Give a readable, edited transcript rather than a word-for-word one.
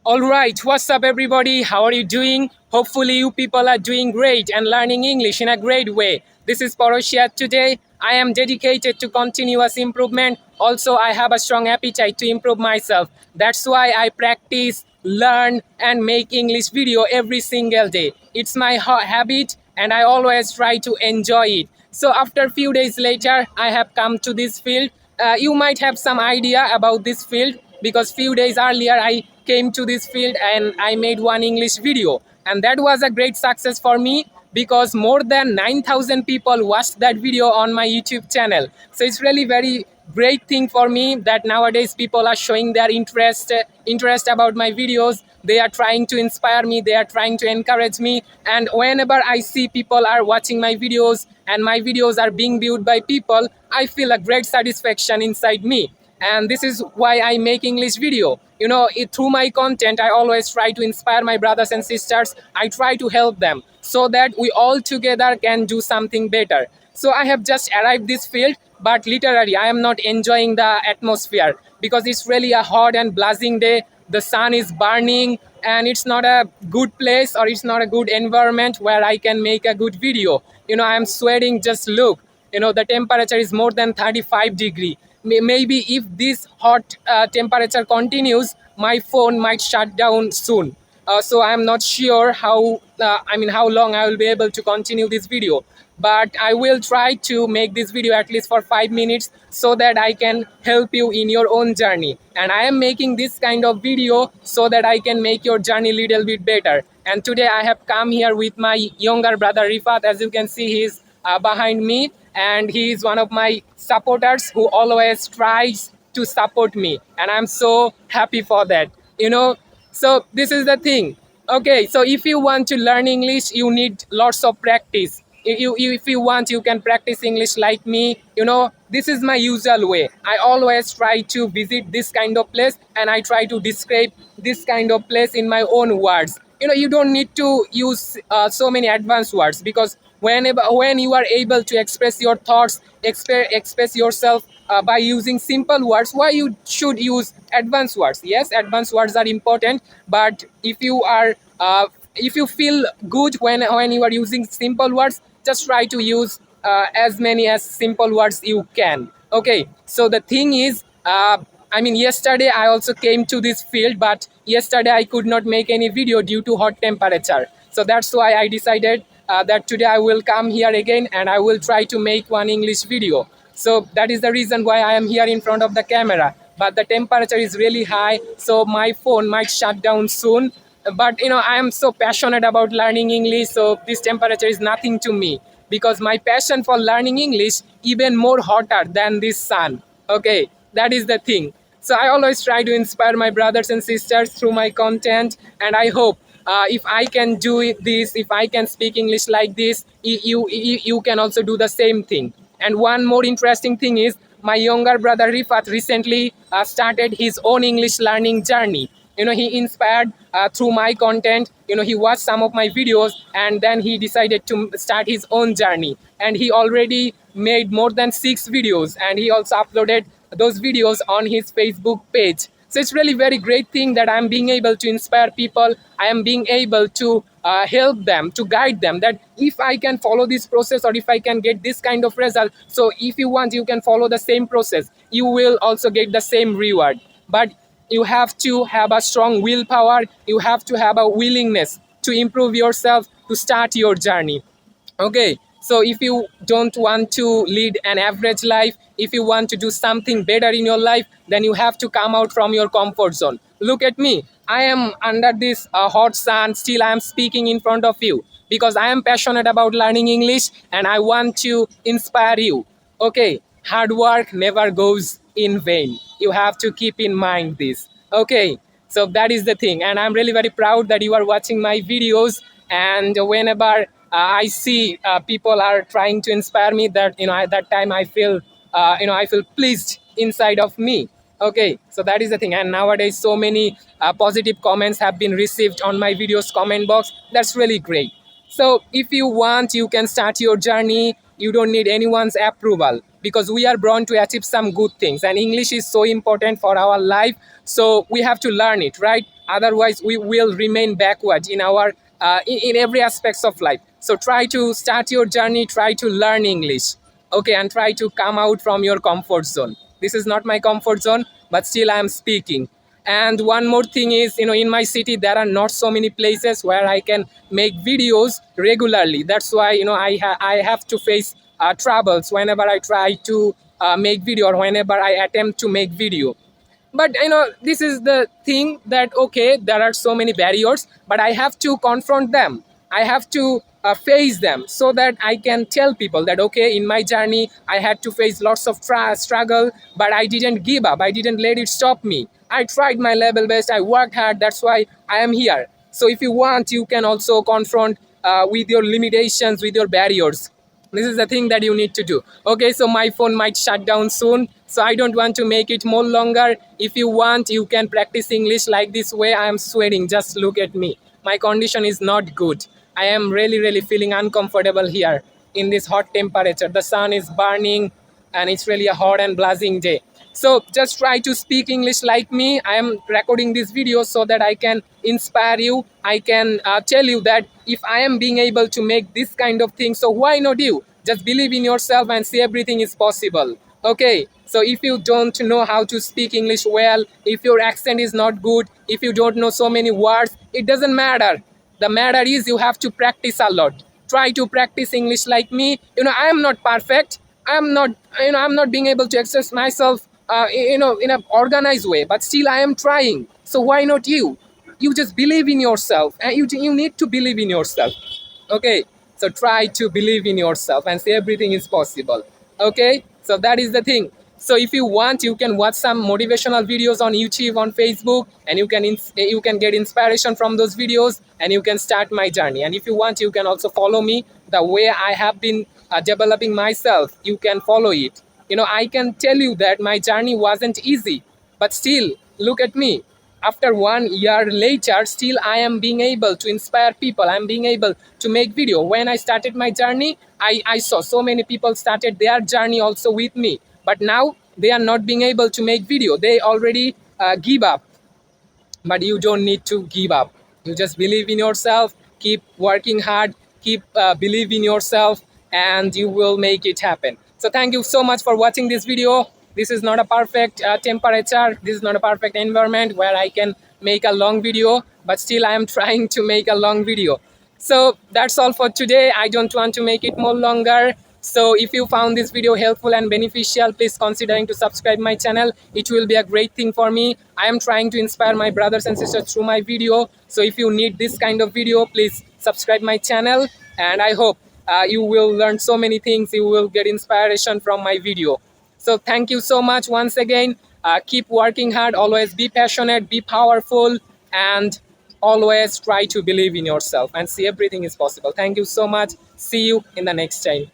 All right, what's up, everybody? How are you doing? Hopefully, you people are doing great and learning English in a great way. This is Porosh Sarkar. Today, I am dedicated to continuous improvement. Also, I have a strong appetite to improve myself. That's why I practice, learn, and make English video every single day. It's my habit, and I always try to enjoy it. So, after a few days later, I have come to this field. You might have some idea about this field because few days earlier I came to this field and I made one English video, and that was a great success for me because more than 9,000 people watched that video on my YouTube channel. So it's really very great thing for me that nowadays people are showing their interest about my videos. They are trying to inspire me, they are trying to encourage me, and whenever I see people are watching my videos and my videos are being viewed by people, I feel a great satisfaction inside me. And this is why I make English video. Through my content I always try to inspire my brothers and sisters. I try to help them so that we all together can do something better. So I have just arrived this field, but literally I am not enjoying the atmosphere because it's really a hot and blazing day. The sun is burning and it's not a good place, or it's not a good environment where I can make a good video. I am sweating. Just look, the temperature is more than 35-degree. Maybe if this hot temperature continues, my phone might shut down soon. So I'm not sure how long I will be able to continue this video, but I will try to make this video at least for 5 minutes so that I can help you in your own journey. And I am making this kind of video so that I can make your journey a little bit better. And today I have come here with my younger brother Rifat. As you can see, he's behind me, and he is one of my supporters who always tries to support me, and I'm so happy for that. So this is the thing. Okay, so if you want to learn English, you need lots of practice. If you want, you can practice English like me. This is my usual way. I always try to visit this kind of place, and I try to describe this kind of place in my own words. You don't need to use so many advanced words, because when you are able to express your thoughts, express yourself by using simple words, why you should use advanced words? Yes, advanced words are important, but if you feel good when you are using simple words, just try to use as many as simple words you can. Okay, so the thing is, yesterday I also came to this field, but yesterday I could not make any video due to hot temperature. So that's why I decided that today I will come here again and I will try to make one English video. So that is the reason why I am here in front of the camera. But the temperature is really high, so my phone might shut down soon. But I am so passionate about learning English, so this temperature is nothing to me, because my passion for learning English even more hotter than this sun. Okay, that is the thing. So I always try to inspire my brothers and sisters through my content, and I hope if I can do this, if I can speak English like this, you can also do the same thing. And one more interesting thing is, my younger brother Rifat recently started his own English learning journey. He inspired through my content. He watched some of my videos, and then he decided to start his own journey. And he already made more than 6 videos, and he also uploaded those videos on his Facebook page. So it's really very great thing that I'm being able to inspire people. I am being able to help them, to guide them, that if I can follow this process, or if I can get this kind of result, so if you want, you can follow the same process, you will also get the same reward. But you have to have a strong willpower, you have to have a willingness to improve yourself, to start your journey. Okay, so if you don't want to lead an average life, if you want to do something better in your life, then you have to come out from your comfort zone. Look at me, I am under this hot sun, still I am speaking in front of you because I am passionate about learning English and I want to inspire you. Okay, hard work never goes in vain. You have to keep in mind this. Okay, so that is the thing, and I'm really very proud that you are watching my videos. And whenever I see people are trying to inspire me, that at that time I feel I feel pleased inside of me. Okay, so that is the thing. And nowadays so many positive comments have been received on my videos comment box. That's really great. So if you want, you can start your journey. You don't need anyone's approval, because we are born to achieve some good things, and English is so important for our life, so we have to learn it, right? Otherwise we will remain backward in our in every aspects of life. So try to start your journey, try to learn English, okay, and try to come out from your comfort zone. This is not my comfort zone, but still I am speaking. And one more thing is, in my city there are not so many places where I can make videos regularly. That's why I have to face troubles whenever I try to make video, or whenever I attempt to make video. But this is the thing, that okay, there are so many barriers, but I have to confront them. I have to face them, so that I can tell people that okay, in my journey I had to face lots of struggle, but I didn't give up, I didn't let it stop me. I tried my level best, I worked hard, that's why I am here. So if you want, you can also confront with your limitations, with your barriers. This is the thing that you need to do. Okay, so my phone might shut down soon, so I don't want to make it more longer. If you want, you can practice English like this way. I am sweating, just look at me. My condition is not good. I am really feeling uncomfortable here in this hot temperature. The sun is burning and it's really a hot and blazing day. So just try to speak English like me. I am recording this video so that I can inspire you. I can tell you that if I am being able to make this kind of thing, so why not you? Just believe in yourself and see everything is possible. Okay, so if you don't know how to speak English well, if your accent is not good, if you don't know so many words, it doesn't matter. The matter is you have to practice a lot. Try to practice English like me. I am not perfect. I'm not being able to express myself in an organized way, but still I am trying. So why not you? You just believe in yourself, and you need to believe in yourself. Okay, so try to believe in yourself and say everything is possible. Okay, so that is the thing. So if you want, you can watch some motivational videos on YouTube, on Facebook, and you can get inspiration from those videos, and you can start my journey. And if you want, you can also follow me the way I have been developing myself. You can follow it. I can tell you that my journey wasn't easy, but still look at me. After 1 year later, still I am being able to inspire people. I'm being able to make video. When I started my journey, I saw so many people started their journey also with me, but now they are not being able to make video. They already give up. But you don't need to give up. You just believe in yourself, keep working hard, keep believe in yourself, and you will make it happen. So thank you so much for watching this video. This is not a perfect temperature, this is not a perfect environment where I can make a long video, but still I am trying to make a long video. So that's all for today. I don't want to make it more longer. So if you found this video helpful and beneficial, please considering to subscribe my channel. It will be a great thing for me. I am trying to inspire my brothers and sisters through my video. So if you need this kind of video, please subscribe my channel. And I hope you will learn so many things. You will get inspiration from my video. So thank you so much once again. Keep working hard. Always be passionate, be powerful, and always try to believe in yourself and see everything is possible. Thank you so much. See you in the next time.